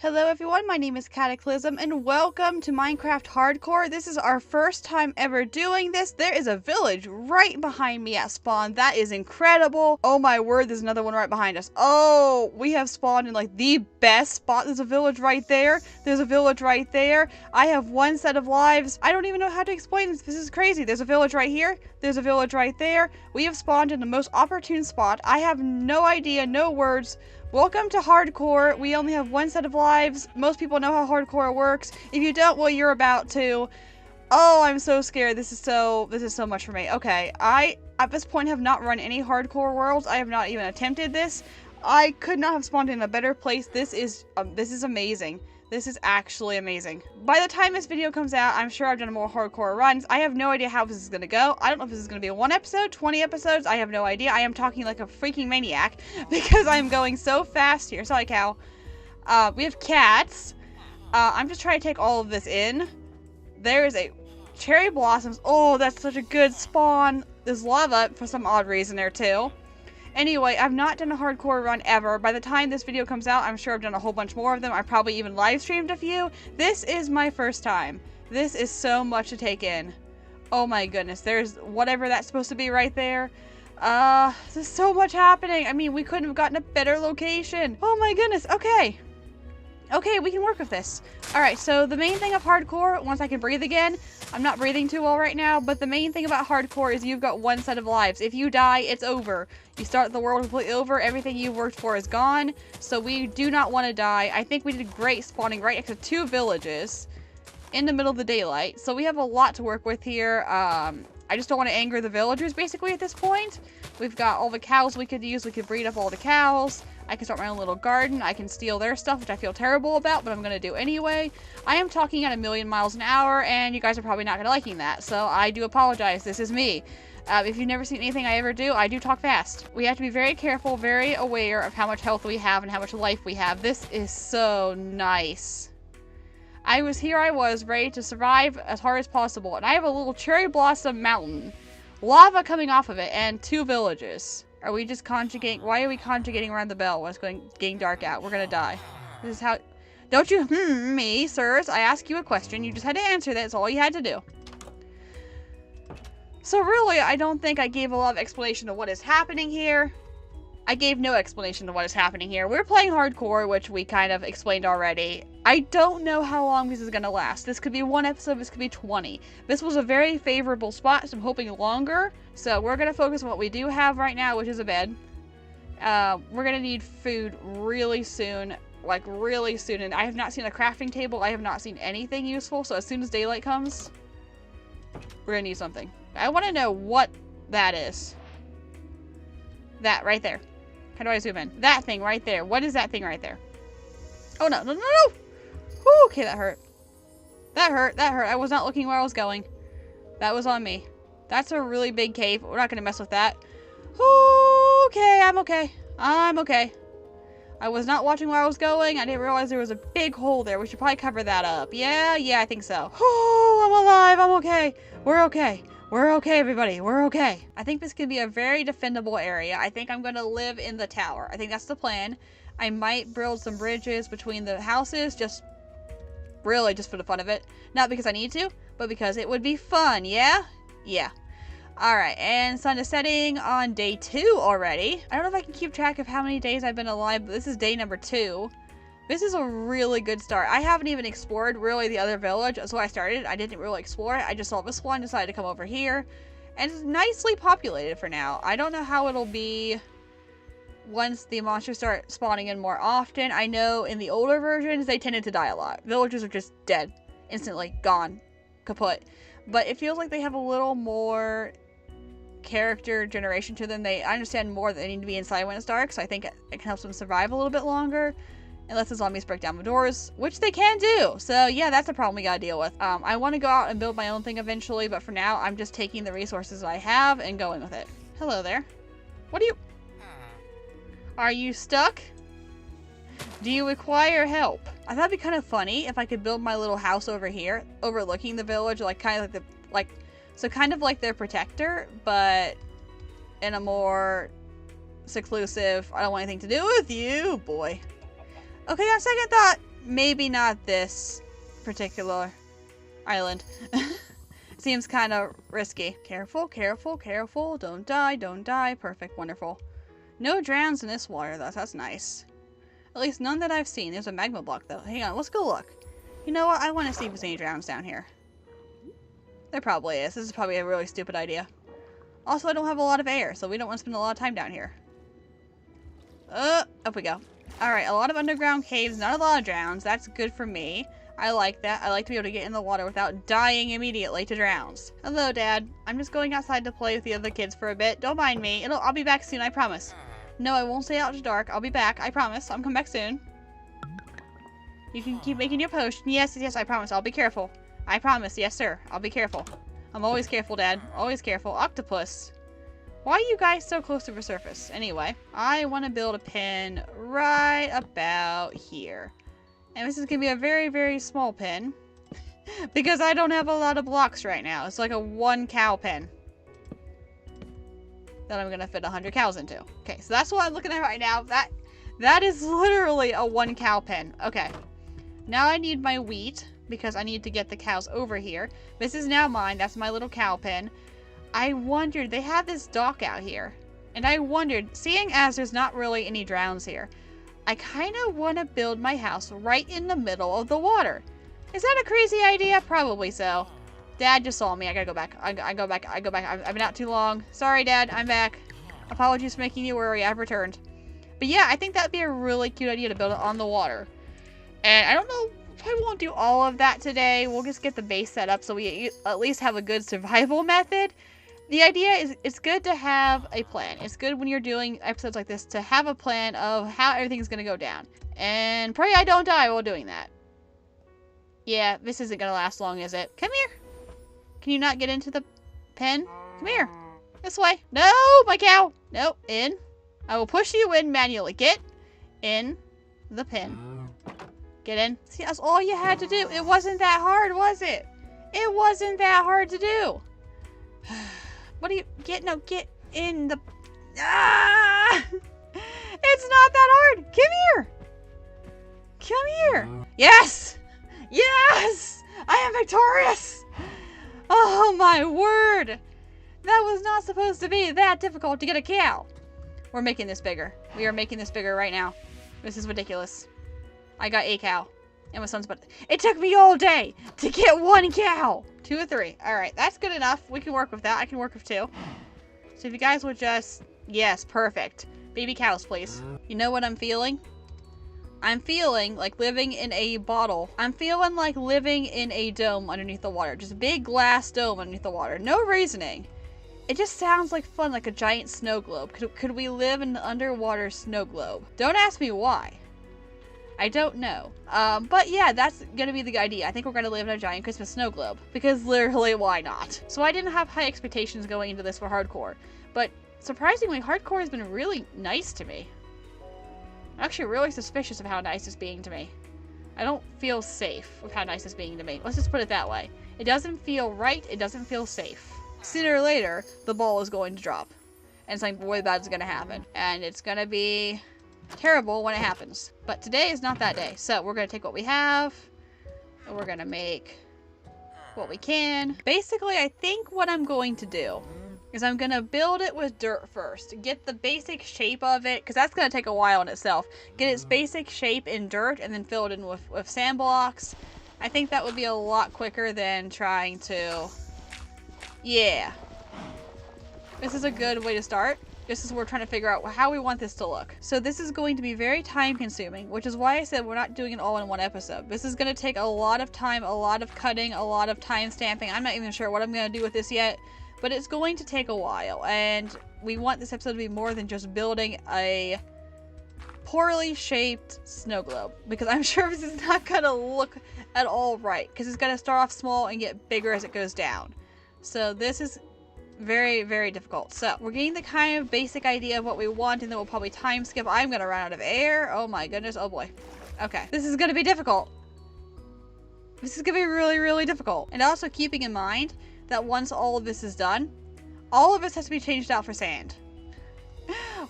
Hello everyone, my name is Cataclysm and welcome to Minecraft Hardcore. This is our first time ever doing this. There is a village right behind me at spawn. That is incredible. Oh my word, there's another one right behind us. Oh, we have spawned in like the best spot. There's a village right there. There's a village right there. I have one set of lives. I don't even know how to explain this. This is crazy. There's a village right here. There's a village right there. We have spawned in the most opportune spot. I have no idea, no words. Welcome to Hardcore. We only have one set of lives. Most people know how Hardcore works. If you don't, well, you're about to. Oh, I'm so scared. This is so much for me. Okay, I, at this point, have not run any Hardcore worlds. I have not even attempted this. I could not have spawned in a better place. This is amazing. This is actually amazing. By the time this video comes out, I'm sure I've done more hardcore runs. I have no idea how this is going to go. I don't know if this is going to be a 1 episode, 20 episodes. I have no idea. I am talking like a freaking maniac because I'm going so fast here. Sorry, cow. We have cats. I'm just trying to take all of this in. There is a cherry blossoms. Oh, that's such a good spawn. There's lava for some odd reason there too. Anyway, I've not done a hardcore run ever. By the time this video comes out, I'm sure I've done a whole bunch more of them. I probably even live streamed a few. This is my first time. This is so much to take in. Oh my goodness. There's whatever that's supposed to be right there. There's so much happening. I mean, we couldn't have gotten a better location. Oh my goodness. Okay. Okay, we can work with this. Alright, so the main thing of hardcore, once I can breathe again, I'm not breathing too well right now, but the main thing about hardcore is you've got one set of lives. If you die, it's over. You start the world completely over, everything you've worked for is gone, so we do not want to die. I think we did great spawning right next to 2 villages in the middle of the daylight, so we have a lot to work with here. I just don't want to anger the villagers, basically, at this point. We've got all the cows we could use. We could breed up all the cows. I can start my own little garden. I can steal their stuff, which I feel terrible about, but I'm going to do anyway. I am talking at 1,000,000 miles an hour, and you guys are probably not going to liking that, so I do apologize. This is me. If you've never seen anything I ever do, I do talk fast. We have to be very careful, very aware of how much health we have and how much life we have. This is so nice. I was ready to survive as hard as possible, and I have a little cherry blossom mountain. Lava coming off of it, and 2 villages. Are we just conjugating? Why are we conjugating around the bell when it's getting dark out? We're gonna die. This is how... Don't you me, sirs. I asked you a question. You just had to answer that. That's all you had to do. So really, I don't think I gave a lot of explanation of what is happening here. I gave no explanation of what is happening here. We're playing hardcore, which we kind of explained already. I don't know how long this is going to last. This could be 1 episode, this could be 20. This was a very favorable spot, so I'm hoping longer. So we're going to focus on what we do have right now, which is a bed. We're going to need food really soon. Like, really soon. And I have not seen a crafting table. I have not seen anything useful. So as soon as daylight comes, we're going to need something. I want to know what that is. That right there. How do I zoom in? That thing right there. What is that thing right there? Oh, no, no, no, no! Whew, okay, that hurt. That hurt, that hurt. I was not looking where I was going. That was on me. That's a really big cave. We're not going to mess with that. Okay, I'm okay. I'm okay. I was not watching where I was going. I didn't realize there was a big hole there. We should probably cover that up. Yeah, I think so. Oh, I'm alive. I'm okay. We're okay. We're okay, everybody. We're okay. I think this could be a very defendable area. I think I'm going to live in the tower. I think that's the plan. I might build some bridges between the houses, just really just for the fun of it. Not because I need to, but because it would be fun, yeah? Yeah. Alright, and sun is setting on day 2 already. I don't know if I can keep track of how many days I've been alive, but this is day number 2. This is a really good start. I haven't even explored really the other village. That's why I started. I didn't really explore it. I just saw this one, decided to come over here. And it's nicely populated for now. I don't know how it'll be once the monsters start spawning in more often. I know in the older versions, they tended to die a lot. Villagers are just dead. Instantly. Gone. Kaput. But it feels like they have a little more character generation to them. I understand more that they need to be inside when it's dark, so I think it can help them survive a little bit longer. Unless the zombies break down the doors, which they can do. So yeah, that's a problem we gotta deal with. I want to go out and build my own thing eventually, but for now, I'm just taking the resources that I have and going with it. Hello there. What are you... Are you stuck? Do you require help? I thought it'd be kind of funny if I could build my little house over here, overlooking the village, like kind of like so kind of like their protector, but in a more seclusive, I don't want anything to do with you, boy. Okay, on second thought, maybe not this particular island. Seems kind of risky. Careful, careful, careful. Don't die, don't die. Perfect, wonderful. No drowns in this water, though. That's nice. At least none that I've seen. There's a magma block, though. Hang on, let's go look. You know what? I want to see if there's any drowns down here. There probably is. This is probably a really stupid idea. Also, I don't have a lot of air, so we don't want to spend a lot of time down here. Up we go. Alright, a lot of underground caves, not a lot of drowns. That's good for me. I like that. I like to be able to get in the water without dying immediately to drowns. Hello, Dad. I'm just going outside to play with the other kids for a bit. Don't mind me. I'll be back soon, I promise. No, I won't stay out to dark. I'll be back. I promise. I'll come back soon. You can keep making your potion. Yes, yes, I promise. I'll be careful. I promise. Yes, sir. I'll be careful. I'm always careful, Dad. Always careful. Octopus. Why are you guys so close to the surface? Anyway, I want to build a pen right about here. And this is going to be a very, very small pen. Because I don't have a lot of blocks right now. It's like a 1 cow pen. That I'm going to fit 100 cows into. Okay, so that's what I'm looking at right now. That is literally a 1 cow pen. Okay. Now I need my wheat. Because I need to get the cows over here. This is now mine. That's my little cow pen. I wondered, they have this dock out here. And I wondered, seeing as there's not really any drowns here, I kind of want to build my house right in the middle of the water. Is that a crazy idea? Probably so. Dad just saw me. I gotta go back. I go back. I've been out too long. Sorry, Dad. I'm back. Apologies for making you worry. I've returned. But yeah, I think that'd be a really cute idea to build it on the water. And I don't know. I won't do all of that today. We'll just get the base set up so we at least have a good survival method. The idea is it's good to have a plan. It's good when you're doing episodes like this to have a plan of how everything's going to go down. And pray I don't die while doing that. Yeah, this isn't going to last long, is it? Come here. Can you not get into the pen? Come here. This way. No, my cow. No, in. I will push you in manually. Get in the pen. Get in. See, that's all you had to do. It wasn't that hard, was it? It wasn't that hard to do. What do you get? No, get in the... Ah! It's not that hard. Come here. Come here. Yes. Yes. I am victorious. Oh, my word. That was not supposed to be that difficult to get a cow. We're making this bigger. We are making this bigger right now. This is ridiculous. I got a cow. And my son's but it took me all day to get 1 cow. 2 or 3. Alright, that's good enough. We can work with that. I can work with 2. So if you guys would just... Yes, perfect. Baby cows, please. You know what I'm feeling? I'm feeling like living in a bottle. I'm feeling like living in a dome underneath the water. Just a big glass dome underneath the water. No reasoning. It just sounds like fun, like a giant snow globe. Could we live in an underwater snow globe? Don't ask me why. I don't know. But yeah, that's gonna be the idea. I think we're gonna live in a giant Christmas snow globe. Because literally, why not? So I didn't have high expectations going into this for hardcore. But surprisingly, hardcore has been really nice to me. I'm actually really suspicious of how nice it's being to me. I don't feel safe with how nice it's being to me. Let's just put it that way. It doesn't feel right. It doesn't feel safe. Sooner or later, the ball is going to drop. And something really bad is going to happen. And it's going to be terrible when it happens. But today is not that day. So we're going to take what we have. And we're going to make what we can. Basically, I think what I'm going to do is I'm going to build it with dirt first. Get the basic shape of it, because that's going to take a while in itself. Get its basic shape in dirt and then fill it in with sand blocks. I think that would be a lot quicker than trying to... Yeah. This is a good way to start. This is where we're trying to figure out how we want this to look. So this is going to be very time consuming, which is why I said we're not doing it all in one episode. This is going to take a lot of time, a lot of cutting, a lot of time stamping. I'm not even sure what I'm going to do with this yet. But it's going to take a while, and we want this episode to be more than just building a poorly shaped snow globe. Because I'm sure this is not going to look at all right, because it's going to start off small and get bigger as it goes down. So this is very, very difficult. So we're getting the kind of basic idea of what we want, and then we'll probably time skip. I'm going to run out of air. Oh my goodness. Oh boy. Okay. This is going to be difficult. This is going to be really, really difficult. And also keeping in mind that once all of this is done, all of this has to be changed out for sand.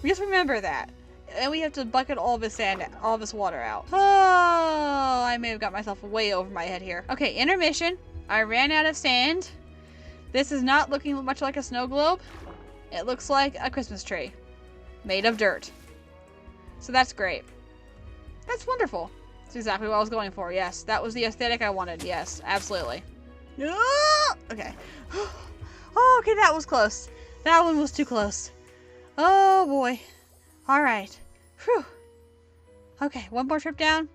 Just remember that. And we have to bucket all this sand, all this water out. Oh, I may have got myself way over my head here. Okay, intermission. I ran out of sand. This is not looking much like a snow globe. It looks like a Christmas tree made of dirt. So that's great. That's wonderful. That's exactly what I was going for. Yes, that was the aesthetic I wanted. Yes, absolutely. Okay. Oh, okay, that was close. That one was too close. Oh, boy. All right. Whew. Okay, one more trip down.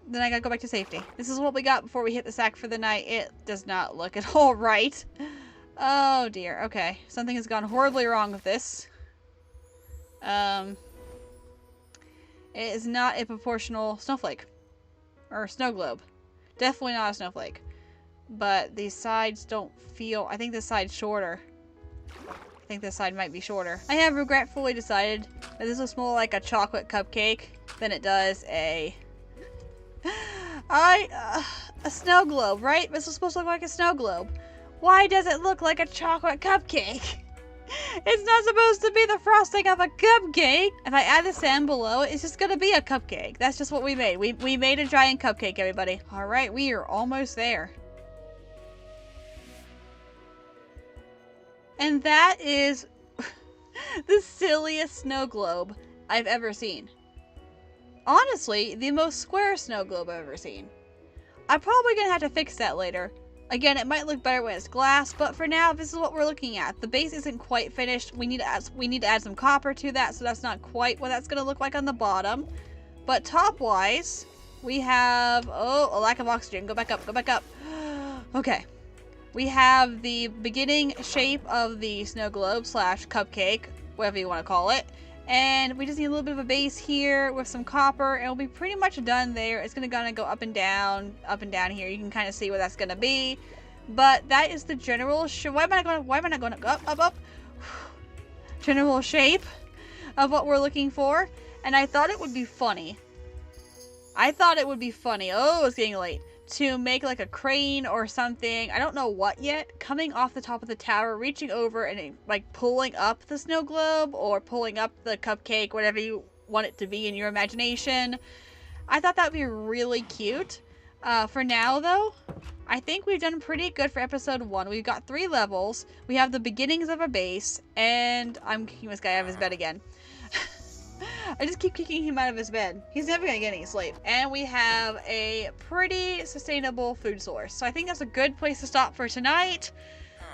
Then I gotta go back to safety. This is what we got before we hit the sack for the night. It does not look at all right. Oh, dear. Okay. Something has gone horribly wrong with this. It is not a proportional snowflake. Or snow globe. Definitely not a snowflake. But these sides don't feel... I think this side's shorter. I think this side might be shorter. I have regretfully decided that this looks more like a chocolate cupcake than it does a... a snow globe, right? This was supposed to look like a snow globe. Why does it look like a chocolate cupcake? It's not supposed to be the frosting of a cupcake. If I add the sand below, it's just gonna be a cupcake. That's just what we made. We made a giant cupcake, everybody. All right, we are almost there. And that is the silliest snow globe I've ever seen. Honestly, the most square snow globe I've ever seen. I'm probably gonna have to fix that later. Again, it might look better when it's glass, but for now, this is what we're looking at. The base isn't quite finished. We need to add some copper to that, so that's not quite what that's gonna look like on the bottom. But top-wise, we have... Oh, a lack of oxygen. Go back up. Go back up. Okay. We have the beginning shape of the snow globe slash cupcake, whatever you want to call it. And we just need a little bit of a base here with some copper, and we'll be pretty much done there. It's gonna go up and down here. You can kind of see what that's gonna be. But that is the general why am I not going up? General shape of what we're looking for. And I thought it would be funny. Oh, it's getting late. To make like a crane or something, I don't know what yet, coming off the top of the tower, reaching over and like pulling up the snow globe or pulling up the cupcake, whatever you want it to be in your imagination. I thought that would be really cute. For now though, I think we've done pretty good for episode 1. We've got 3 levels, we have the beginnings of a base, and I'm kicking this guy out of his bed again. I just keep kicking him out of his bed. He's never gonna get any sleep. And we have a pretty sustainable food source. So I think that's a good place to stop for tonight.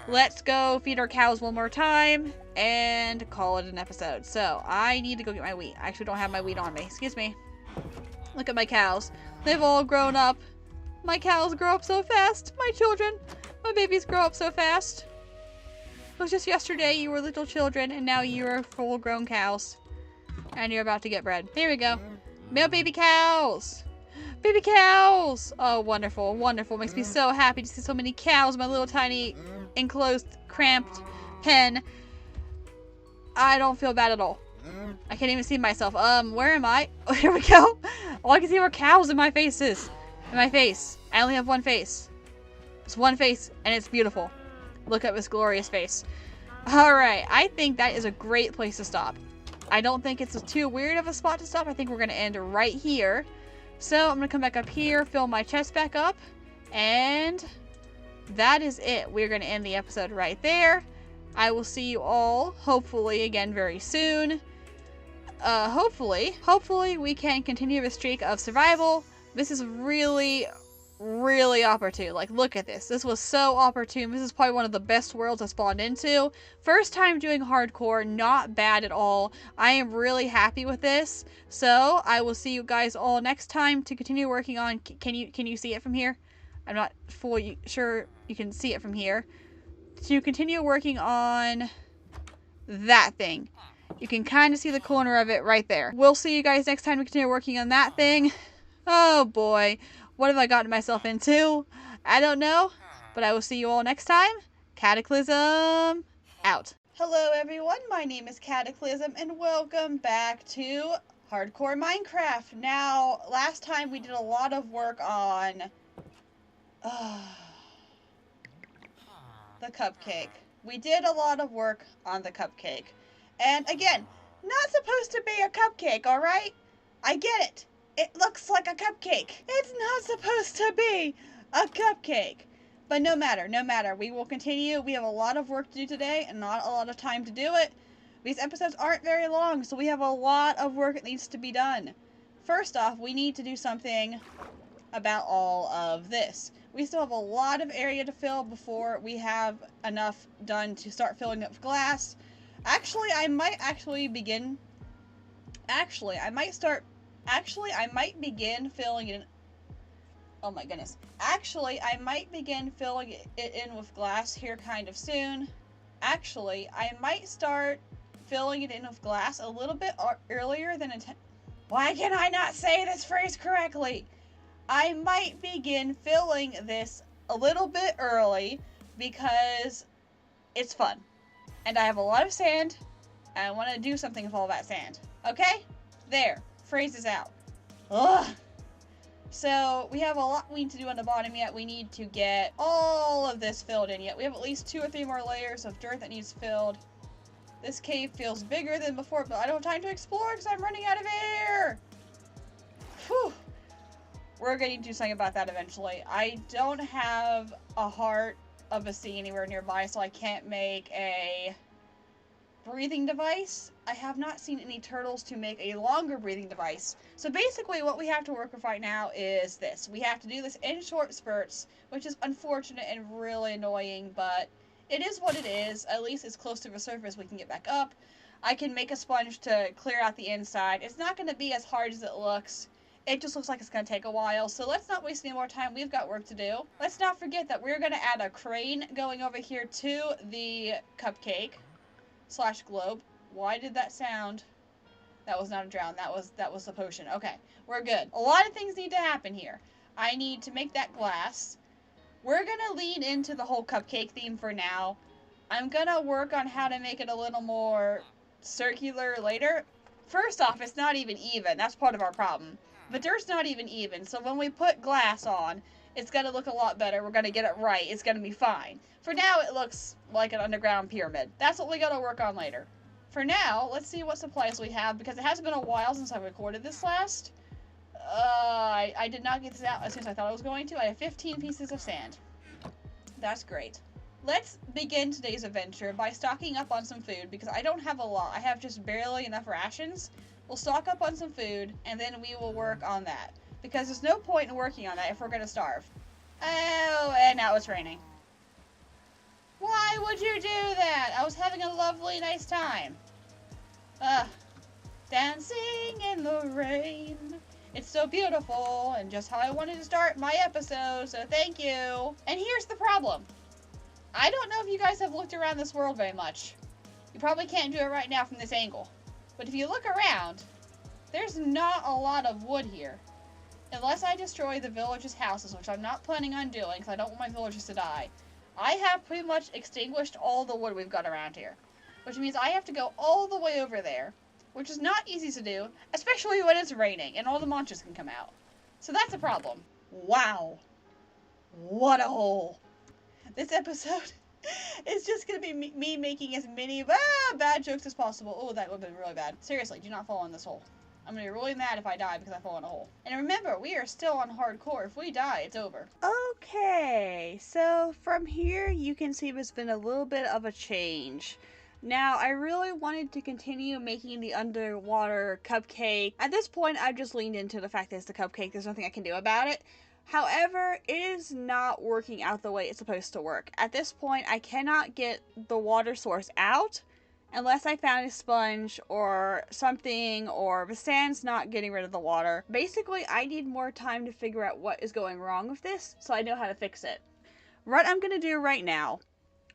Let's go feed our cows one more time and call it an episode. So I need to go get my wheat. I actually don't have my wheat on me. Excuse me. Look at my cows. They've all grown up. My cows grow up so fast. My children, my babies grow up so fast. It was just yesterday you were little children and now you're full grown cows. And you're about to get bred. Here we go. Male baby cows. Baby cows. Oh, wonderful. Wonderful. Makes me so happy to see so many cows in my little tiny enclosed cramped pen. I don't feel bad at all. I can't even see myself. Where am I? Oh, here we go. All I can see are cows in my faces. In my face. I only have one face. It's one face and it's beautiful. Look at this glorious face. Alright. I think that is a great place to stop. I don't think it's too weird of a spot to stop. I think we're going to end right here. So I'm going to come back up here, fill my chest back up, and that is it. We're going to end the episode right there. I will see you all, hopefully, again very soon. Hopefully we can continue the streak of survival. This is really opportune. Like, look at this. This was so opportune. This is probably one of the best worlds I spawned into. First time doing hardcore, not bad at all. I am really happy with this. So I will see you guys all next time to continue working on. Can you see it from here? I'm not fully sure you can see it from here. To continue working on that thing. You can kind of see the corner of it right there. We'll see you guys next time to continue working on that thing. Oh boy. What have I gotten myself into? I don't know, but I will see you all next time. Cataclysm out. Hello everyone, my name is Cataclysm and welcome back to Hardcore Minecraft. Now, last time we did a lot of work on the cupcake. We did a lot of work on the cupcake. And again, not supposed to be a cupcake, alright? I get it. It looks like a cupcake. It's not supposed to be a cupcake. But no matter, no matter. We will continue. We have a lot of work to do today and not a lot of time to do it. These episodes aren't very long, so we have a lot of work that needs to be done. First off, we need to do something about all of this. We still have a lot of area to fill before we have enough done to start filling up glass. Actually, I might begin filling it in. Oh my goodness. Actually, I might begin filling it in with glass here kind of soon. Actually, I might start filling it in with glass a little bit earlier than intended. Why can I not say this phrase correctly? I might begin filling this a little bit early because it's fun. And I have a lot of sand, and I want to do something with all that sand. Okay? There. Phrase is out. Ugh. So, we have a lot we need to do on the bottom yet. We need to get all of this filled in yet. We have at least 2 or 3 more layers of dirt that needs filled. This cave feels bigger than before, but I don't have time to explore because I'm running out of air. Whew. We're going to do something about that eventually. I don't have a heart of a sea anywhere nearby, so I can't make a breathing device. I have not seen any turtles to make a longer breathing device. So basically what we have to work with right now is this. We have to do this in short spurts, which is unfortunate and really annoying, but it is what it is. At least it's close to the surface we can get back up. I can make a sponge to clear out the inside. It's not going to be as hard as it looks. It just looks like it's going to take a while, so let's not waste any more time. We've got work to do. Let's not forget that we're going to add a crane going over here to the cupcake / globe. Why did that sound? That was not a drown. That was the potion. Okay, we're good. A lot of things need to happen here. I need to make that glass. We're going to lean into the whole cupcake theme for now. I'm going to work on how to make it a little more circular later. First off, it's not even. That's part of our problem. The dirt's not even, so when we put glass on, it's going to look a lot better. We're going to get it right. It's going to be fine. For now, it looks like an underground pyramid. That's what we got to work on later. For now, let's see what supplies we have, because it has been a while since I recorded this last. I did not get this out as soon as I thought I was going to. I have 15 pieces of sand. That's great. Let's begin today's adventure by stocking up on some food, because I don't have a lot. I have just barely enough rations. We'll stock up on some food, and then we will work on that. Because there's no point in working on that if we're going to starve. Oh, and now it's raining. Why would you do that? I was having a lovely, nice time. Dancing in the rain. It's so beautiful, and just how I wanted to start my episode, so thank you. And here's the problem. I don't know if you guys have looked around this world very much. You probably can't do it right now from this angle. But if you look around, there's not a lot of wood here. Unless I destroy the villagers' houses, which I'm not planning on doing because I don't want my villagers to die. I have pretty much extinguished all the wood we've got around here. Which means I have to go all the way over there, which is not easy to do, especially when it's raining and all the monsters can come out. So that's a problem. Wow. What a hole. This episode is just going to be me making as many bad jokes as possible. Oh, that would have been really bad. Seriously, do not fall in this hole. I'm going to be really mad if I die because I fall in a hole. And remember, we are still on hardcore. If we die, it's over. Okay, so from here, you can see there's been a little bit of a change. Now, I really wanted to continue making the underwater cupcake. At this point, I've just leaned into the fact that it's the cupcake. There's nothing I can do about it. However, it is not working out the way it's supposed to work. At this point, I cannot get the water source out unless I found a sponge or something, or the sand's not getting rid of the water. Basically, I need more time to figure out what is going wrong with this so I know how to fix it. What I'm going to do right now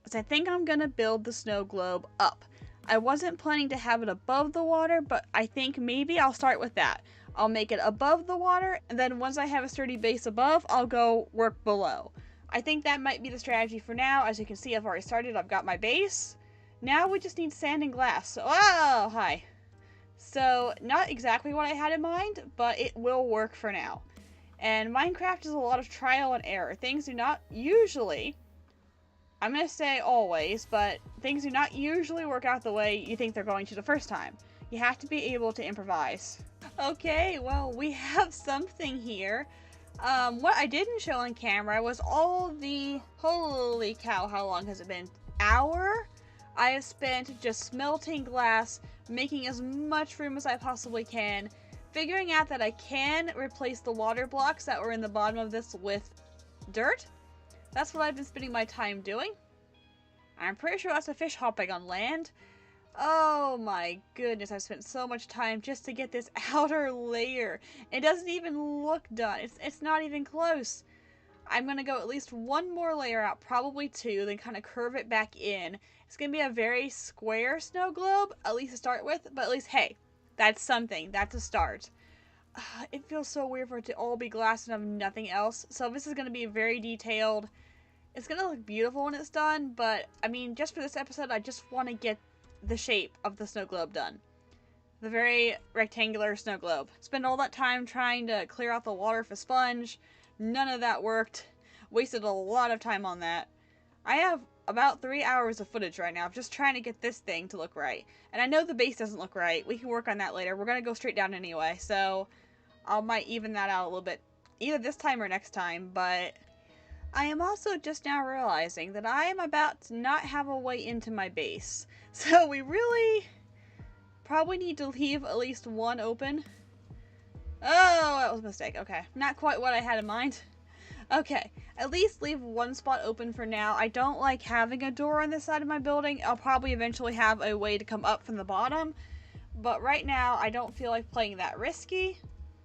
is I think I'm going to build the snow globe up. I wasn't planning to have it above the water, but I think maybe I'll start with that. I'll make it above the water, and then once I have a sturdy base above, I'll go work below. I think that might be the strategy for now. As you can see, I've already started. I've got my base. Now we just need sand and glass. So, oh, hi. So, not exactly what I had in mind, but it will work for now. And Minecraft is a lot of trial and error. Things do not usually, I'm going to say always, but things do not usually work out the way you think they're going to the first time. You have to be able to improvise. Okay, well, we have something here. What I didn't show on camera was all the, holy cow, how long has it been? Hour? I have spent just smelting glass, making as much room as I possibly can, figuring out that I can replace the water blocks that were in the bottom of this with dirt. That's what I've been spending my time doing. I'm pretty sure that's a fish hopping on land. Oh my goodness, I've spent so much time just to get this outer layer. It doesn't even look done. It's not even close. I'm going to go at least one more layer out, probably two, then kind of curve it back in. It's going to be a very square snow globe, at least to start with, but at least, hey, that's something. That's a start. It feels so weird for it to all be glass and have nothing else. So this is going to be very detailed. It's going to look beautiful when it's done, but, I mean, just for this episode, I just want to get the shape of the snow globe done. The very rectangular snow globe. Spend all that time trying to clear out the water for sponge. None of that worked. Wasted a lot of time on that. I have about 3 hours of footage right now of just trying to get this thing to look right. And I know the base doesn't look right. We can work on that later. We're going to go straight down anyway, so I might even that out a little bit either this time or next time, but I am also just now realizing that I am about to not have a way into my base. So we really probably need to leave at least one open. Oh, that was a mistake. Okay. Not quite what I had in mind. Okay. At least leave one spot open for now. I don't like having a door on this side of my building. I'll probably eventually have a way to come up from the bottom. But right now, I don't feel like playing that risky.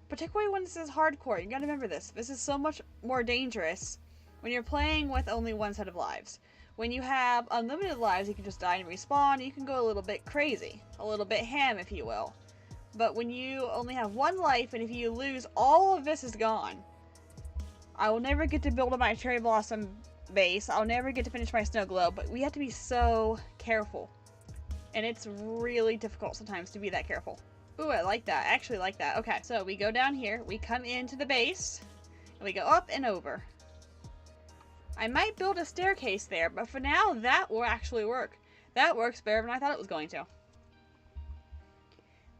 Particularly when this is hardcore. You gotta remember this. This is so much more dangerous when you're playing with only one set of lives. When you have unlimited lives, you can just die and respawn. You can go a little bit crazy. A little bit ham, if you will. But when you only have one life, and if you lose, all of this is gone. I will never get to build my cherry blossom base. I'll never get to finish my snow globe. But we have to be so careful. And it's really difficult sometimes to be that careful. Ooh, I like that. I actually like that. Okay, so we go down here. We come into the base. And we go up and over. I might build a staircase there, but for now, that will actually work. That works better than I thought it was going to.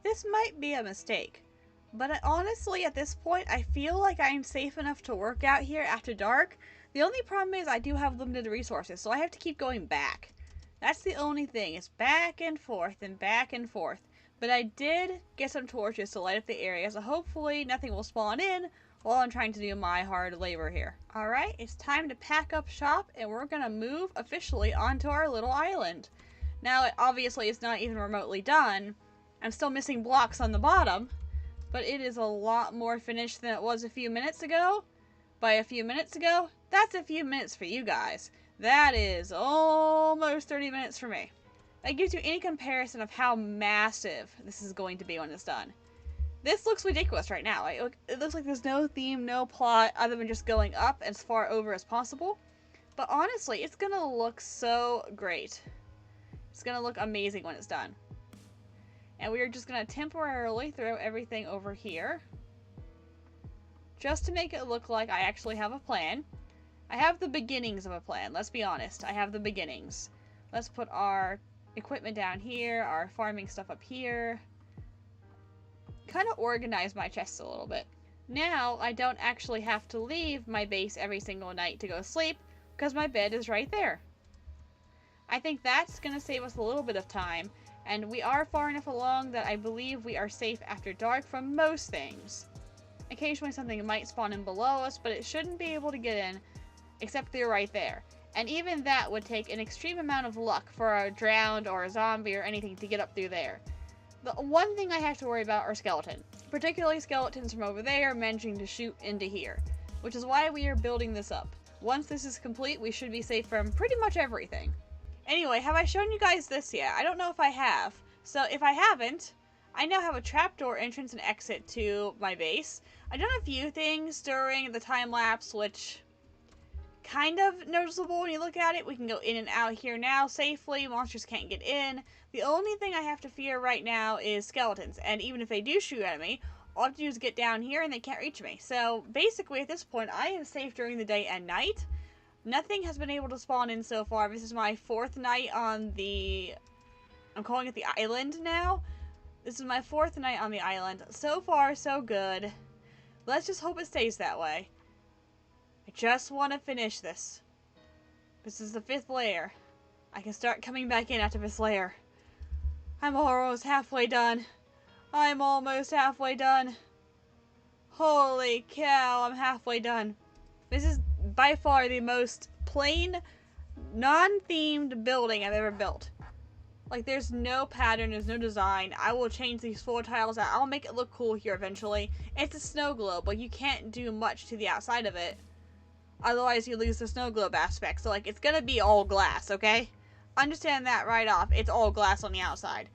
This might be a mistake, but honestly, at this point, I feel like I'm safe enough to work out here after dark. The only problem is I do have limited resources, so I have to keep going back. That's the only thing. It's back and forth and back and forth. But I did get some torches to light up the area, so hopefully nothing will spawn in while I'm trying to do my hard labor here. Alright, it's time to pack up shop, and we're gonna move officially onto our little island. Now, obviously, it's not even remotely done. I'm still missing blocks on the bottom, but it is a lot more finished than it was a few minutes ago. By a few minutes ago, that's a few minutes for you guys. That is almost 30 minutes for me. That gives you any comparison of how massive this is going to be when it's done. This looks ridiculous right now. It looks like there's no theme, no plot, other than just going up as far over as possible. But honestly, it's going to look so great. It's going to look amazing when it's done. And we are just going to temporarily throw everything over here. Just to make it look like I actually have a plan. I have the beginnings of a plan, let's be honest. I have the beginnings. Let's put our equipment down here, our farming stuff up here. Kind of organize my chests a little bit. Now, I don't actually have to leave my base every single night to go sleep, because my bed is right there. I think that's going to save us a little bit of time, and we are far enough along that I believe we are safe after dark from most things. Occasionally something might spawn in below us, but it shouldn't be able to get in, except they're right there. And even that would take an extreme amount of luck for a drowned or a zombie or anything to get up through there. The one thing I have to worry about are skeletons. Particularly skeletons from over there managing to shoot into here. Which is why we are building this up. Once this is complete, we should be safe from pretty much everything. Anyway, have I shown you guys this yet? I don't know if I have. So if I haven't, I now have a trapdoor entrance and exit to my base. I've done a few things during the time lapse, which kind of noticeable when you look at it. We can go in and out here now safely. Monsters can't get in. The only thing I have to fear right now is skeletons. And even if they do shoot at me, all I have to do is get down here and they can't reach me. So basically at this point, I am safe during the day and night. Nothing has been able to spawn in so far. This is my 4th night on the, I'm calling it the island now. This is my 4th night on the island. So far, so good. Let's just hope it stays that way. I just want to finish this. This is the 5th layer. I can start coming back in after this layer. I'm almost halfway done. I'm almost halfway done. Holy cow, I'm halfway done. This is by far the most plain, non-themed building I've ever built. Like, there's no pattern, there's no design. I will change these floor tiles out. I'll make it look cool here eventually. It's a snow globe, but you can't do much to the outside of it. Otherwise, you lose the snow globe aspect. So, like, it's gonna be all glass, okay? Understand that right off. It's all glass on the outside.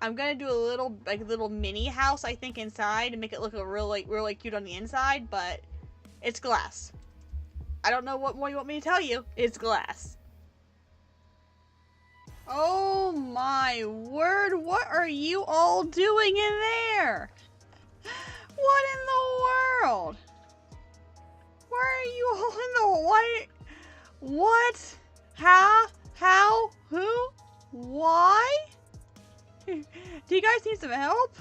I'm gonna do a little mini house, I think, inside and make it look really cute on the inside, but it's glass. I don't know what more you want me to tell you. It's glass. Oh my word, what are you all doing in there? What in the world? Where are you all in the what? How? Who? Why? Do you guys need some help?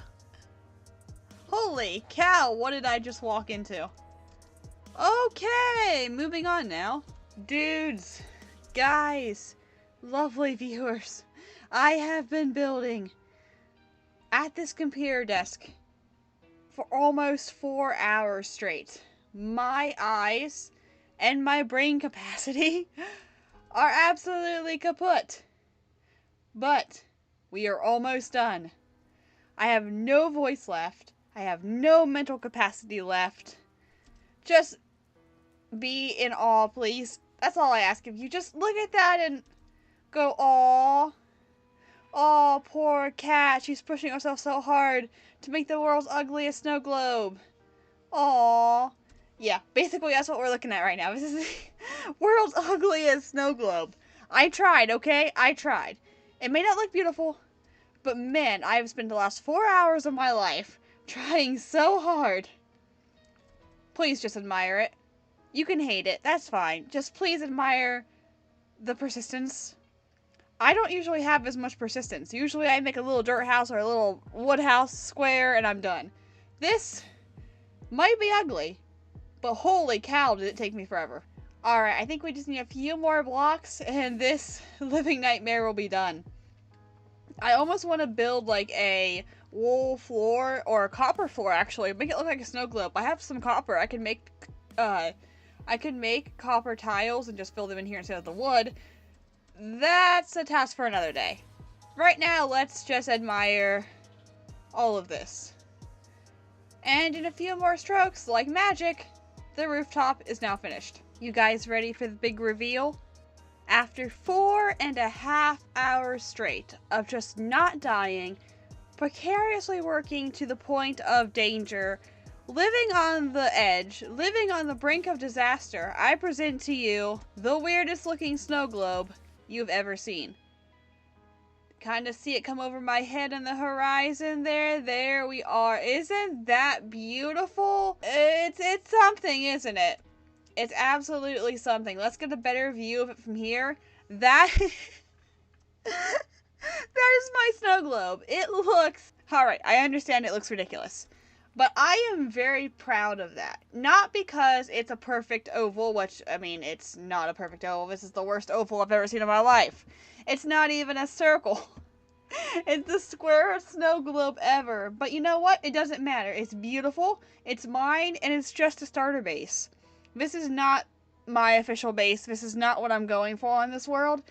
Holy cow, what did I just walk into? Okay, moving on now. Dudes, guys, lovely viewers, I have been building at this computer desk for almost 4 hours straight. My eyes and my brain capacity are absolutely kaput. But we are almost done. I have no voice left. I have no mental capacity left. Just be in awe, please. That's all I ask of you. Just look at that and go, aw. Aw, poor cat. She's pushing herself so hard to make the world's ugliest snow globe. Aw. Yeah, basically that's what we're looking at right now. This is the world's ugliest snow globe. I tried, okay? I tried. It may not look beautiful, but man, I have spent the last 4 hours of my life trying so hard. Please just admire it. You can hate it, that's fine. Just please admire the persistence. I don't usually have as much persistence. Usually I make a little dirt house or a little wood house square and I'm done. This might be ugly, but holy cow did it take me forever. Alright, I think we just need a few more blocks and this living nightmare will be done. I almost want to build like a wool floor or a copper floor actually. Make it look like a snow globe. I have some copper. I can make copper tiles and just fill them in here instead of the wood. That's a task for another day. Right now, let's just admire all of this. And in a few more strokes, like magic, the rooftop is now finished. You guys ready for the big reveal? After 4.5 hours straight of just not dying, precariously working to the point of danger, living on the edge, living on the brink of disaster, I present to you the weirdest looking snow globe you've ever seen. Kind of see it come over my head on the horizon there. There we are. Isn't that beautiful? It's something, isn't it? It's absolutely something. Let's get a better view of it from here. That that is my snow globe. It looks... Alright, I understand it looks ridiculous. But I am very proud of that. Not because it's a perfect oval, which, I mean, it's not a perfect oval. This is the worst oval I've ever seen in my life. It's not even a circle. It's the squarest snow globe ever. But you know what? It doesn't matter. It's beautiful, it's mine, and it's just a starter base. This is not my official base. This is not what I'm going for in this world.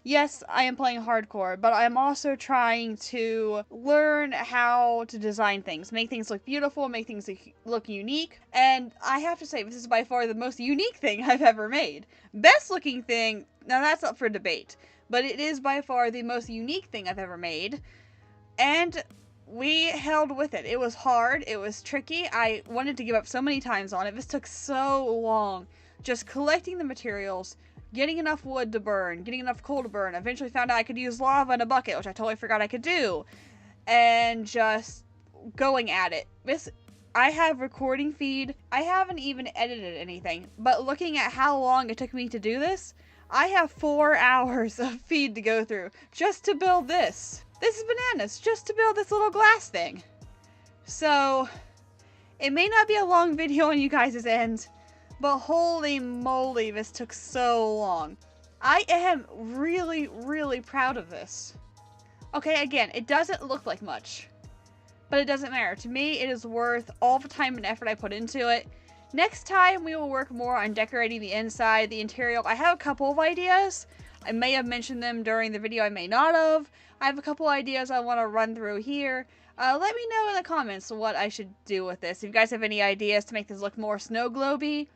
Yes, I am playing hardcore, but I'm also trying to learn how to design things. Make things look beautiful, make things look unique. And I have to say, this is by far the most unique thing I've ever made. Best looking thing, now that's up for debate. But it is by far the most unique thing I've ever made. And we held with it. It was hard. It was tricky. I wanted to give up so many times on it. This took so long. Just collecting the materials, getting enough wood to burn, getting enough coal to burn. Eventually found out I could use lava in a bucket, which I totally forgot I could do. And just going at it. I have recording feed. I haven't even edited anything. But looking at how long it took me to do this, I have 4 hours of feed to go through just to build this. This is bananas, just to build this little glass thing. So, it may not be a long video on you guys' end, but holy moly, this took so long. I am really, really proud of this. Okay, again, it doesn't look like much, but it doesn't matter. To me, it is worth all the time and effort I put into it. Next time, we will work more on decorating the inside, the interior. I have a couple of ideas. I may have mentioned them during the video, I may not have. I have a couple ideas I want to run through here. Let me know in the comments what I should do with this. If you guys have any ideas to make this look more snow globe-y,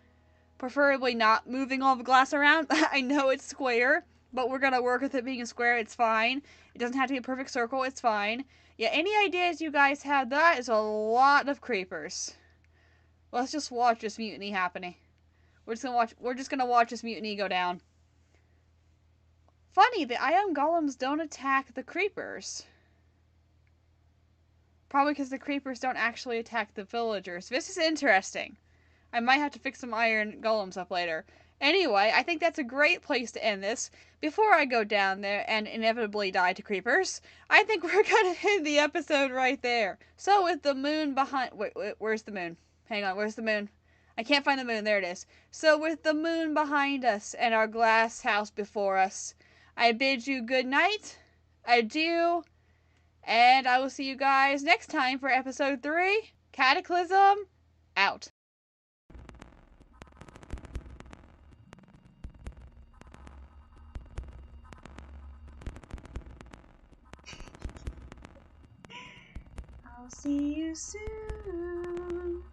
preferably not moving all the glass around. I know it's square, but we're going to work with it being a square. It's fine. It doesn't have to be a perfect circle. It's fine. Yeah, any ideas you guys have? That is a lot of creepers. Let's just watch this mutiny happening. We're just gonna watch this mutiny go down. Funny, the iron golems don't attack the creepers. Probably because the creepers don't actually attack the villagers. This is interesting. I might have to fix some iron golems up later. Anyway, I think that's a great place to end this. Before I go down there and inevitably die to creepers, I think we're gonna end the episode right there. So with the moon behind... Wait, where's the moon? Hang on, where's the moon? I can't find the moon. There it is. So with the moon behind us and our glass house before us, I bid you good night, adieu, and I will see you guys next time for episode 3. Cataclysm, out. I'll see you soon.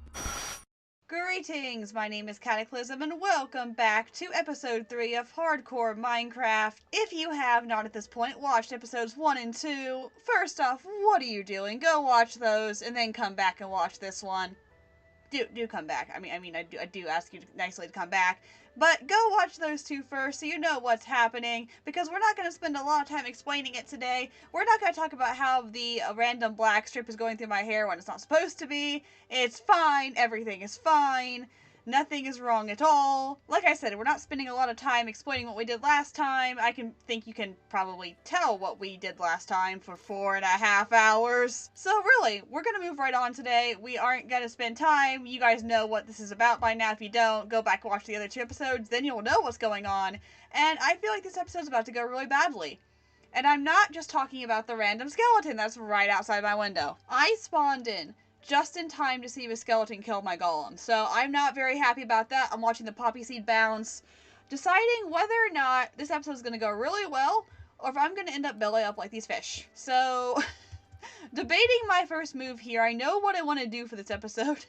Greetings, my name is Cataclysm, and welcome back to episode 3 of Hardcore Minecraft. If you have not at this point watched episodes 1 and 2, first off, what are you doing? Go watch those, and then come back and watch this one. Do come back. I do ask you nicely to come back. But go watch those two first so you know what's happening, because we're not going to spend a lot of time explaining it today. We're not going to talk about how the random black strip is going through my hair when it's not supposed to be. It's fine. Everything is fine. Nothing is wrong at all. Like I said, we're not spending a lot of time explaining what we did last time. I think you can probably tell what we did last time for 4.5 hours. So really, we're going to move right on today. We aren't going to spend time. You guys know what this is about by now. If you don't, go back and watch the other 2 episodes. Then you'll know what's going on. And I feel like this episode's about to go really badly. And I'm not just talking about the random skeleton that's right outside my window. I spawned in just in time to see the skeleton kill my golem. So I'm not very happy about that. I'm watching the poppy seed bounce, deciding whether or not this episode is going to go really well, or if I'm going to end up belly up like these fish. So, debating my first move here. I know what I want to do for this episode,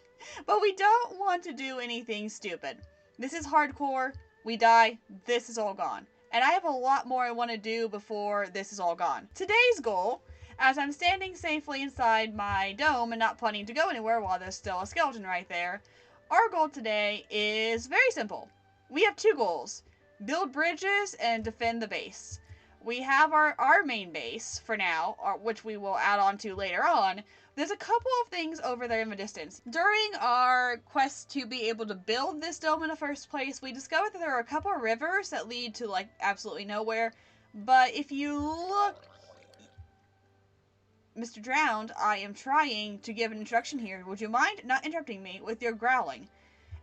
but we don't want to do anything stupid. This is hardcore. We die. This is all gone. And I have a lot more I want to do before this is all gone. Today's goal, as I'm standing safely inside my dome and not planning to go anywhere while there's still a skeleton right there, our goal today is very simple. We have 2 goals: build bridges and defend the base. We have our main base for now, which we will add on to later on. There's a couple of things over there in the distance. During our quest to be able to build this dome in the first place, we discovered that there are a couple of rivers that lead to like absolutely nowhere. But if you look... Mr. Drowned, I am trying to give an introduction here. Would you mind not interrupting me with your growling?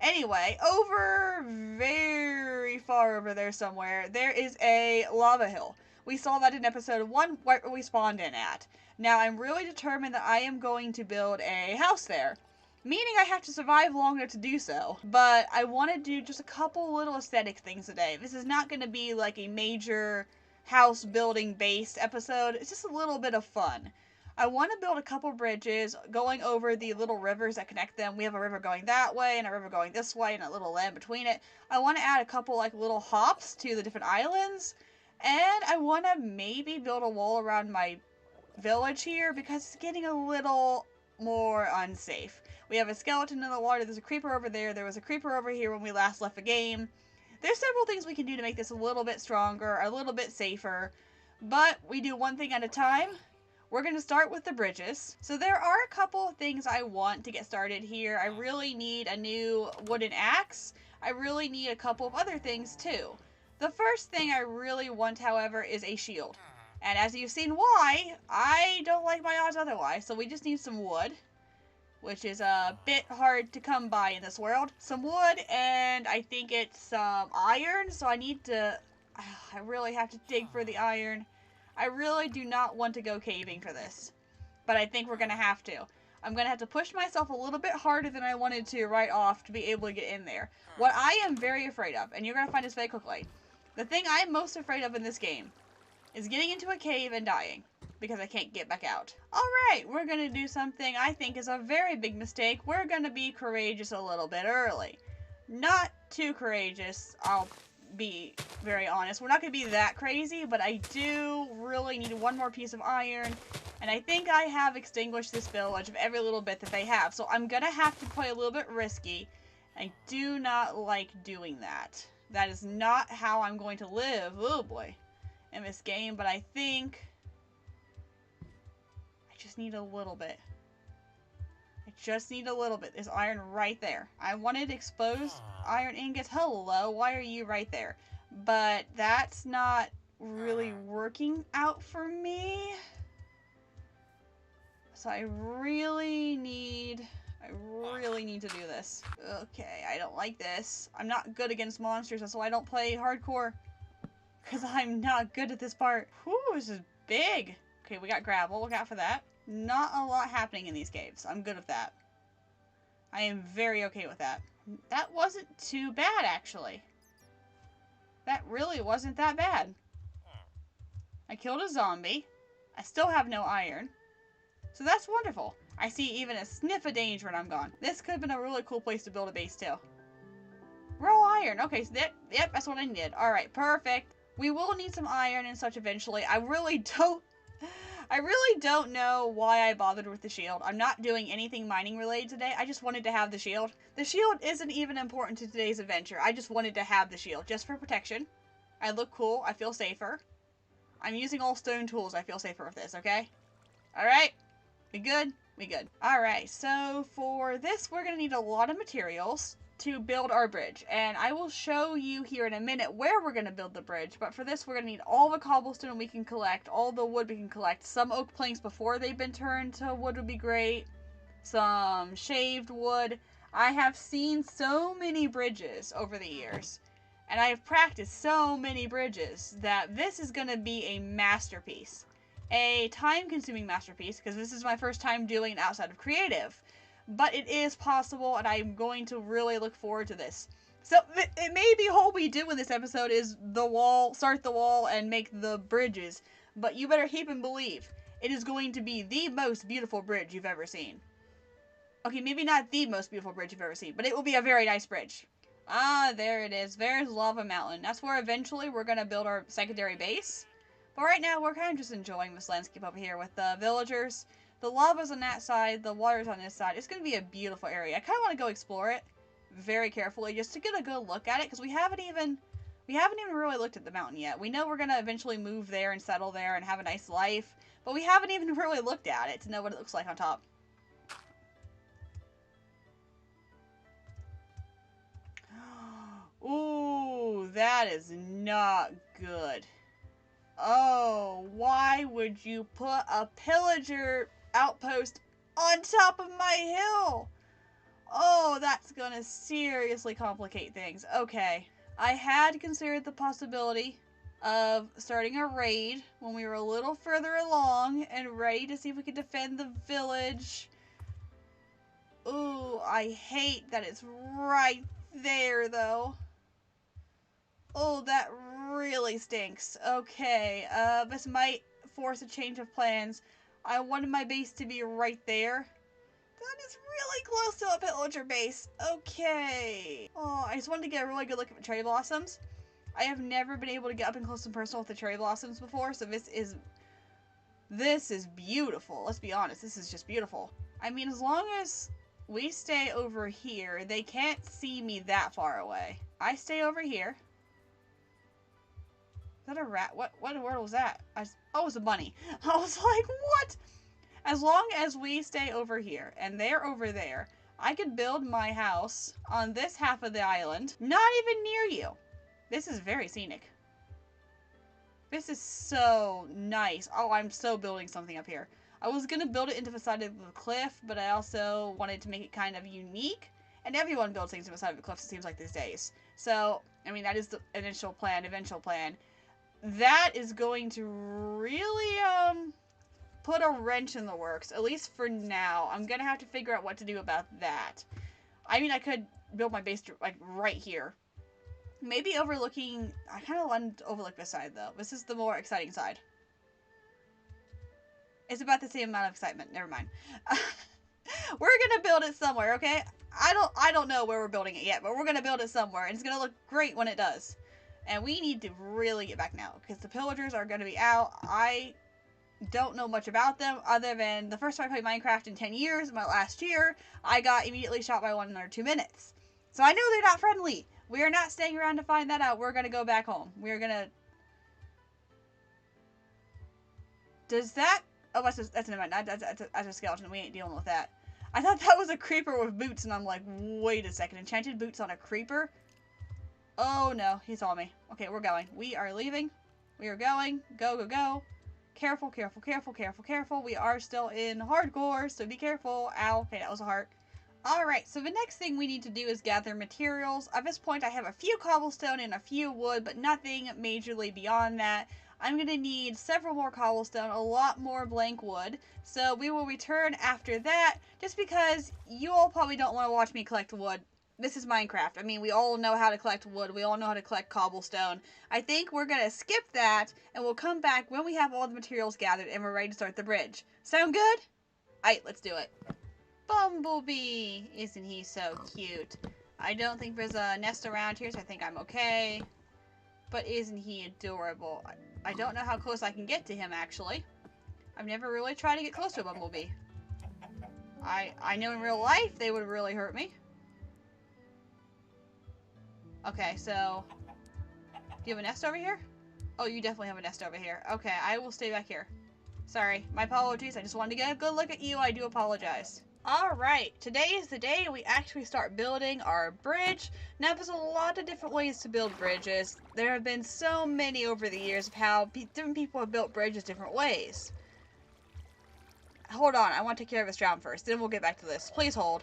Anyway, over very far over there somewhere, there is a lava hill. We saw that in episode 1 where we spawned in at. Now, I'm really determined that I am going to build a house there, meaning I have to survive long enough to do so. But I want to do just a couple little aesthetic things today. This is not going to be like a major house building based episode. It's just a little bit of fun. I want to build a couple bridges going over the little rivers that connect them. We have a river going that way and a river going this way and a little land between it. I want to add a couple like little hops to the different islands. And I want to maybe build a wall around my village here because it's getting a little more unsafe. We have a skeleton in the water. There's a creeper over there. There was a creeper over here when we last left the game. There's several things we can do to make this a little bit stronger, a little bit safer. But we do one thing at a time. We're going to start with the bridges. So there are a couple of things I want to get started here. I really need a new wooden axe. I really need a couple of other things too. The first thing I really want, however, is a shield. And as you've seen why, I don't like my odds otherwise. So we just need some wood, which is a bit hard to come by in this world. Some wood, and I think it's some iron, so I need to... I really have to dig for the iron. I really do not want to go caving for this, but I think we're going to have to. I'm going to have to push myself a little bit harder than I wanted to right off to be able to get in there. What I am very afraid of, and you're going to find this very quickly, the thing I'm most afraid of in this game is getting into a cave and dying because I can't get back out. Alright, we're going to do something I think is a very big mistake. We're going to be courageous a little bit early. Not too courageous, I'll be very honest. We're not going to be that crazy, but I do really need one more piece of iron. And I think I have extinguished this village of every little bit that they have. So I'm going to have to play a little bit risky. I do not like doing that. That is not how I'm going to live, oh boy, in this game. But I think I just need a little bit. I just need a little bit. There's iron right there. I wanted exposed iron ingots. Hello, why are you right there? But that's not really working out for me. So I really need to do this. Okay, I don't like this. I'm not good against monsters. That's why I don't play hardcore. Because I'm not good at this part. Whew, this is big. Okay, we got gravel. Look out for that. Not a lot happening in these caves. I'm good with that. I am very okay with that. That wasn't too bad, actually. That really wasn't that bad. I killed a zombie. I still have no iron. So that's wonderful. I see even a sniff of danger when I'm gone. This could have been a really cool place to build a base, too. Raw iron. Okay, so yep, that's what I needed. Alright, perfect. We will need some iron and such eventually. I really don't know why I bothered with the shield. I'm not doing anything mining related today. I just wanted to have the shield. The shield isn't even important to today's adventure. I just wanted to have the shield just for protection. I look cool. I feel safer. I'm using all stone tools. I feel safer with this, okay? Alright. We good? We good. Alright, so for this, we're going to need a lot of materials to build our bridge. And I will show you here in a minute where we're going to build the bridge. But for this, we're going to need all the cobblestone we can collect, all the wood we can collect. Some oak planks before they've been turned to wood would be great. Some shaved wood. I have seen so many bridges over the years. And I have practiced so many bridges that this is going to be a masterpiece. A time-consuming masterpiece, because this is my first time doing it outside of creative. But it is possible, and I'm going to really look forward to this. So, it may be all we do in this episode is the wall, start the wall, and make the bridges. But you better keep and believe, it is going to be the most beautiful bridge you've ever seen. Okay, maybe not the most beautiful bridge you've ever seen, but it will be a very nice bridge. Ah, there it is. There's Lava Mountain. That's where eventually we're going to build our secondary base. But right now, we're kind of just enjoying this landscape over here with the villagers. The lava's on that side, the water's on this side. It's going to be a beautiful area. I kind of want to go explore it very carefully just to get a good look at it, because we haven't even really looked at the mountain yet. We know we're going to eventually move there and settle there and have a nice life, but we haven't even really looked at it to know what it looks like on top. Ooh, that is not good. Oh, why would you put a pillager outpost on top of my hill? Oh, that's gonna seriously complicate things. Okay, I had considered the possibility of starting a raid when we were a little further along and ready to see if we could defend the village. Ooh, I hate that it's right there, though. Oh, that really stinks. Okay, this might force a change of plans. I wanted my base to be right there. That is really close to a pillager base. Okay. Oh, I just wanted to get a really good look at the cherry blossoms. I have never been able to get up and close and personal with the cherry blossoms before, so this is beautiful. Let's be honest, this is just beautiful. I mean, as long as we stay over here, they can't see me that far away. I stay over here. Is that a rat? What word was that? Oh, it was a bunny. I was like, what? As long as we stay over here and they're over there, I could build my house on this half of the island, not even near you. This is very scenic. This is so nice. Oh, I'm so building something up here. I was going to build it into the side of the cliff, but I also wanted to make it kind of unique. And everyone builds things to the side of the cliff, it seems like these days. So, I mean, that is the initial plan, eventual plan. That is going to really, put a wrench in the works, at least for now. I'm going to have to figure out what to do about that. I mean, I could build my base, like, right here. Maybe overlooking... I kind of want to overlook this side, though. This is the more exciting side. It's about the same amount of excitement. Never mind. We're gonna build it somewhere, okay? I don't know where we're building it yet, but we're gonna build it somewhere, and it's gonna look great when it does. And we need to really get back now, because the pillagers are gonna be out. I don't know much about them, other than the first time I played Minecraft in 10 years, my last year, I got immediately shot by one in under 2 minutes. So I know they're not friendly. We are not staying around to find that out. We're gonna go back home. We're gonna... Does that... Oh, that's an event. That's a skeleton. We ain't dealing with that. I thought that was a creeper with boots, and I'm like, wait a second. Enchanted boots on a creeper? Oh, no. He saw me. Okay, we're going. We are leaving. We are going. Go, go, go. Careful, careful, careful, careful, careful. We are still in hardcore, so be careful. Ow. Okay, that was a heart. Alright, so the next thing we need to do is gather materials. At this point, I have a few cobblestone and a few wood, but nothing majorly beyond that. I'm going to need several more cobblestone, a lot more blank wood. So we will return after that, just because you all probably don't want to watch me collect wood. This is Minecraft. I mean, we all know how to collect wood. We all know how to collect cobblestone. I think we're going to skip that, and we'll come back when we have all the materials gathered and we're ready to start the bridge. Sound good? Alright, let's do it. Bumblebee! Isn't he so cute? I don't think there's a nest around here, so I think I'm okay. But isn't he adorable? I don't know how close I can get to him, actually. I've never really tried to get close to a bumblebee. I know in real life they would really hurt me. Okay, so... Do you have a nest over here? Oh, you definitely have a nest over here. Okay, I will stay back here. Sorry, my apologies. I just wanted to get a good look at you. I do apologize. Alright, today is the day we actually start building our bridge. Now, there's a lot of different ways to build bridges. There have been so many over the years of how different people have built bridges different ways. Hold on, I want to take care of this job first, then we'll get back to this. Please hold.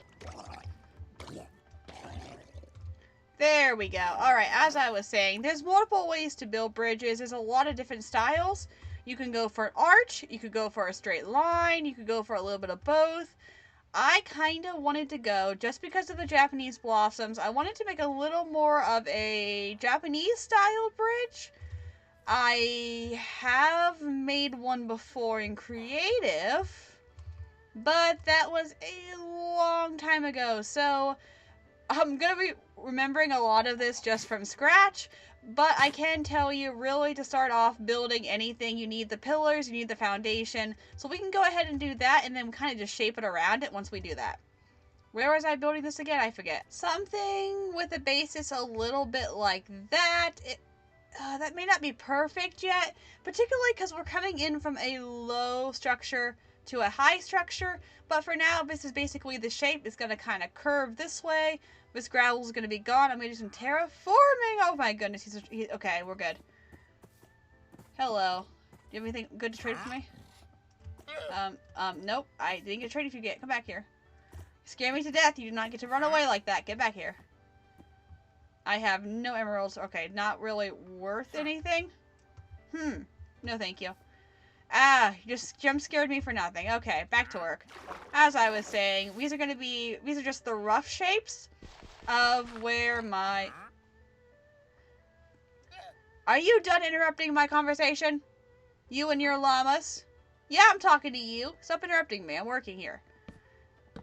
There we go. Alright, as I was saying, there's multiple ways to build bridges. There's a lot of different styles. You can go for an arch, you could go for a straight line, you could go for a little bit of both. I kind of wanted to go, just because of the Japanese blossoms, I wanted to make a little more of a Japanese style bridge. I have made one before in creative, but that was a long time ago, so I'm going to be remembering a lot of this just from scratch. But I can tell you, really, to start off building anything, you need the pillars, you need the foundation. So we can go ahead and do that, and then kind of just shape it around it once we do that. Where was I building this again? I forget. Something with a basis a little bit like that. That may not be perfect yet, particularly because we're coming in from a low structure to a high structure. But for now, this is basically the shape. It's going to kind of curve this way. This gravel is going to be gone. I'm going to do some terraforming. Oh my goodness. Okay, we're good. Hello. Do you have anything good to trade for me? Nope. I didn't get traded if you get. Come back here. You scare me to death. You do not get to run away like that. Get back here. I have no emeralds. Okay, not really worth anything. No thank you. Ah, you just jump scared me for nothing. Okay, back to work. As I was saying, these are just the rough shapes of where my... Are you done interrupting my conversation? You and your llamas? Yeah, I'm talking to you. Stop interrupting me. I'm working here.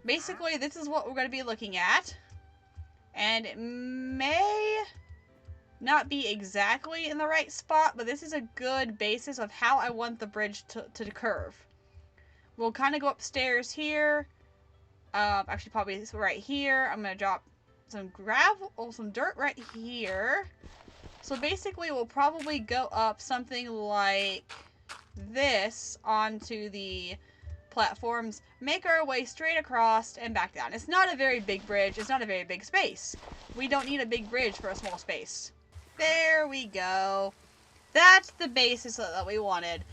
Basically, this is what we're going to be looking at. And it may not be exactly in the right spot, but this is a good basis of how I want the bridge to curve. We'll kind of go upstairs here. Actually, probably right here. I'm going to drop some gravel, or some dirt right here. So basically, we'll probably go up something like this onto the platforms, make our way straight across and back down. It's not a very big bridge. It's not a very big space. We don't need a big bridge for a small space. There we go. That's the basis that we wanted.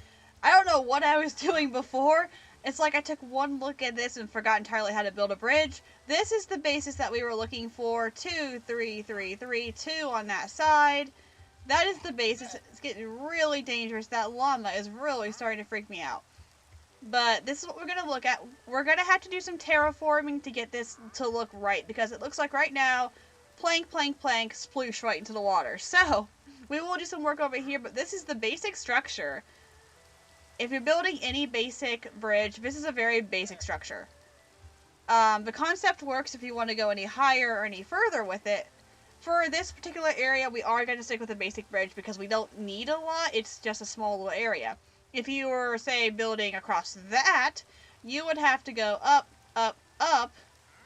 I don't know what I was doing before. It's like I took one look at this and forgot entirely how to build a bridge. This is the basis that we were looking for. 2, 3, 3, 3, 2 on that side. That is the basis. It's getting really dangerous. That llama is really starting to freak me out. But this is what we're going to look at. We're going to have to do some terraforming to get this to look right, because it looks like right now, plank, plank, plank, sploosh right into the water. So, we will do some work over here, but this is the basic structure. If you're building any basic bridge, this is a very basic structure. The concept works if you want to go any higher or any further with it. For this particular area, we are going to stick with a basic bridge because we don't need a lot. It's just a small little area. If you were, say, building across that, you would have to go up, up, up,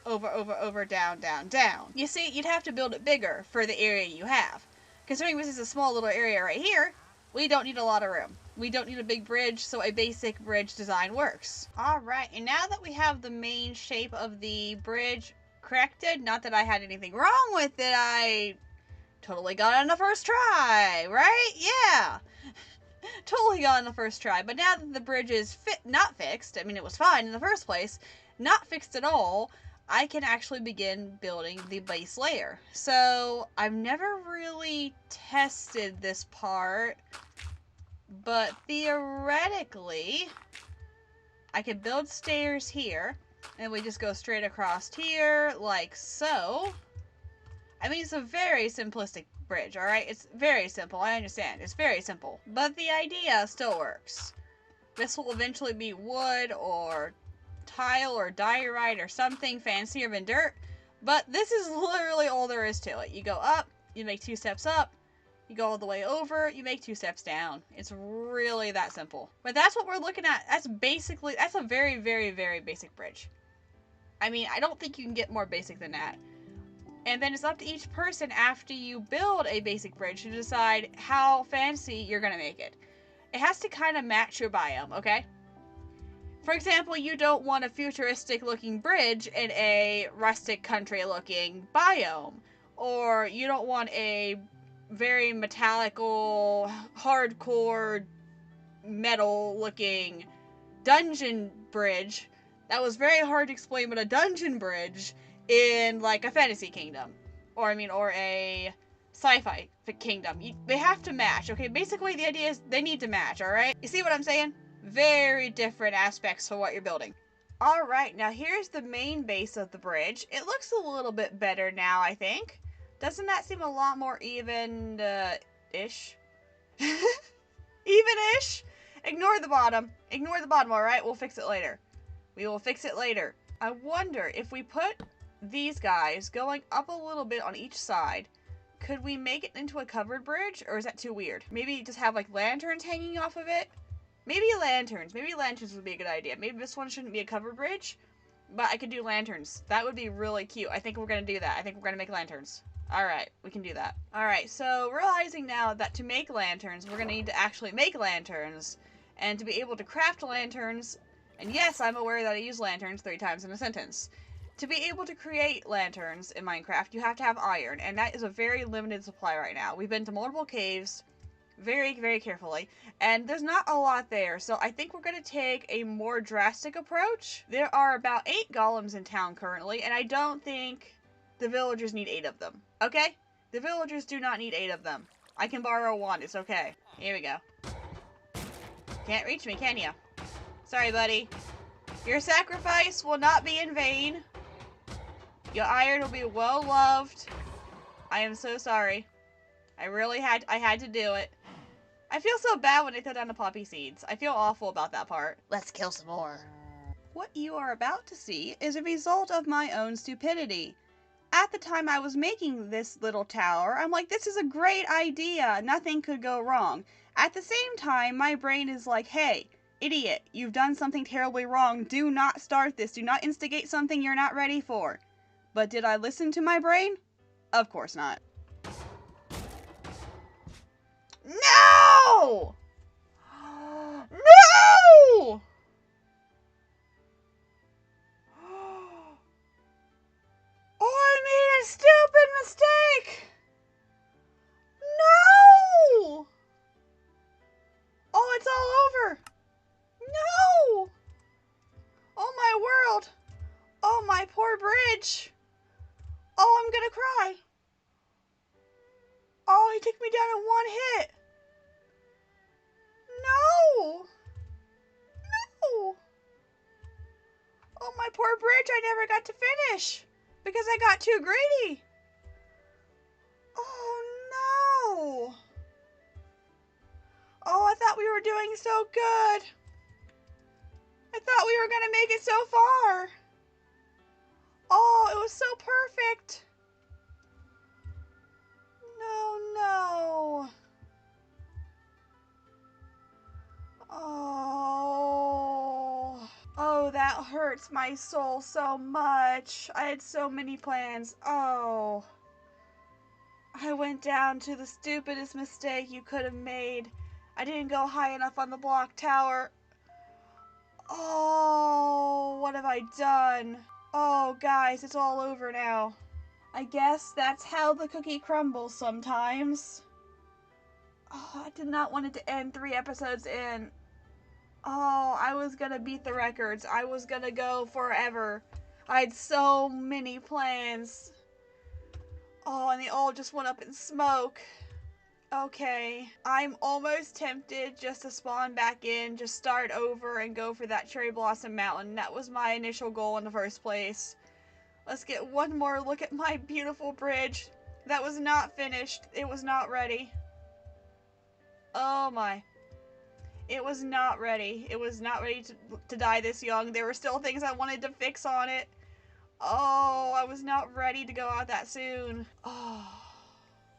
over, over, over, down, down, down. You see, you'd have to build it bigger for the area you have. Considering this is a small little area right here, we don't need a lot of room. We don't need a big bridge, so a basic bridge design works. Alright, and now that we have the main shape of the bridge corrected, not that I had anything wrong with it, I totally got it on the first try, right? Yeah! Totally got on the first try, but now that the bridge is not fixed, I mean it was fine in the first place, not fixed at all, I can actually begin building the base layer. So, I've never really tested this part, but theoretically, I could build stairs here, and we just go straight across here, like so. I mean, it's a very simplistic bridge, alright? It's very simple, I understand. It's very simple. But the idea still works. This will eventually be wood, or tile, or diorite, or something fancier than dirt. But this is literally all there is to it. You go up, you make 2 steps up, you go all the way over, you make 2 steps down. It's really that simple. But that's what we're looking at. That's a very, very, very basic bridge. I mean, I don't think you can get more basic than that. And then it's up to each person after you build a basic bridge to decide how fancy you're going to make it. It has to kind of match your biome, okay? For example, you don't want a futuristic looking bridge in a rustic country looking biome. Or you don't want a very metallical, hardcore, metal looking dungeon bridge that was very hard to explain, but a dungeon bridge in like a fantasy kingdom, or a sci-fi kingdom. They have to match, okay? Basically, the idea is they need to match, all right? You see what I'm saying? Very different aspects for what you're building. All right, now here's the main base of the bridge. It looks a little bit better now, I think. Doesn't that seem a lot more even-ish? Even-ish? Ignore the bottom. Ignore the bottom, alright? We'll fix it later. We will fix it later. I wonder if we put these guys going up a little bit on each side, could we make it into a covered bridge, or is that too weird? Maybe just have like lanterns hanging off of it? Maybe lanterns. Maybe lanterns would be a good idea. Maybe this one shouldn't be a covered bridge, but I could do lanterns. That would be really cute. I think we're going to do that. I think we're going to make lanterns. Alright, we can do that. Alright, so realizing now that to make lanterns, we're going to need to actually make lanterns, and to be able to craft lanterns, and yes, I'm aware that I use lanterns 3 times in a sentence. To be able to create lanterns in Minecraft, you have to have iron, and that is a very limited supply right now. We've been to multiple caves, very, very carefully, and there's not a lot there, so I think we're going to take a more drastic approach. There are about 8 golems in town currently, and I don't think the villagers need 8 of them, okay? The villagers do not need 8 of them. I can borrow 1, it's okay. Here we go. Can't reach me, can you? Sorry, buddy. Your sacrifice will not be in vain. Your iron will be well loved. I am so sorry. I had to do it. I feel so bad when I throw down the poppy seeds. I feel awful about that part. Let's kill some more. What you are about to see is a result of my own stupidity. At the time I was making this little tower, I'm like, this is a great idea. Nothing could go wrong. At the same time, my brain is like, hey, idiot, you've done something terribly wrong. Do not start this. Do not instigate something you're not ready for. But did I listen to my brain? Of course not. No! No! Oh, I made a stupid mistake! No! me down in one hit. No! No! Oh, my poor bridge, I never got to finish because I got too greedy. Oh, no. Oh, I thought we were doing so good. I thought we were going to make it so far. Oh, it was so perfect. No. Oh. Oh, that hurts my soul so much. I had so many plans. Oh. I went down to the stupidest mistake you could have made. I didn't go high enough on the block tower. Oh, what have I done? Oh, guys, it's all over now. I guess that's how the cookie crumbles sometimes. Oh, I did not want it to end 3 episodes in. Oh, I was gonna beat the records. I was gonna go forever. I had so many plans. Oh, and they all just went up in smoke. Okay, I'm almost tempted just to spawn back in, just start over and go for that Cherry Blossom Mountain. That was my initial goal in the first place. Let's get one more look at my beautiful bridge. That was not finished. It was not ready. Oh my. It was not ready. It was not ready to die this young. There were still things I wanted to fix on it. Oh, I was not ready to go out that soon. Oh,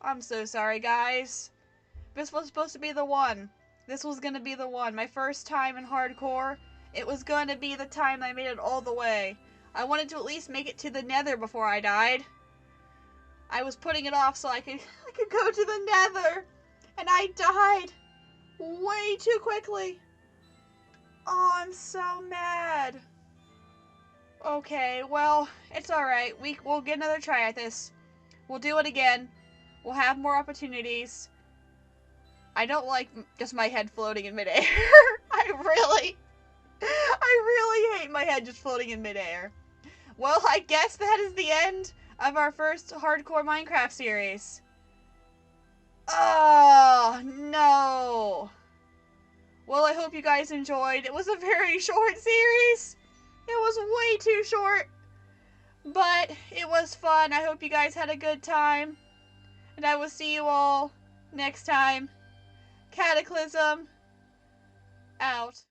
I'm so sorry, guys. This was supposed to be the one. This was gonna be the one. My first time in hardcore. It was gonna be the time I made it all the way. I wanted to at least make it to the nether before I died. I was putting it off so I could go to the nether. And I died way too quickly. Oh, I'm so mad. Okay, well, it's alright. We'll get another try at this. We'll do it again. We'll have more opportunities. I don't like just my head floating in midair. I really hate my head just floating in midair. Well, I guess that is the end of our first hardcore Minecraft series. Oh, no. Well, I hope you guys enjoyed. It was a very short series. It was way too short. But it was fun. I hope you guys had a good time. And I will see you all next time. Cataclysm out.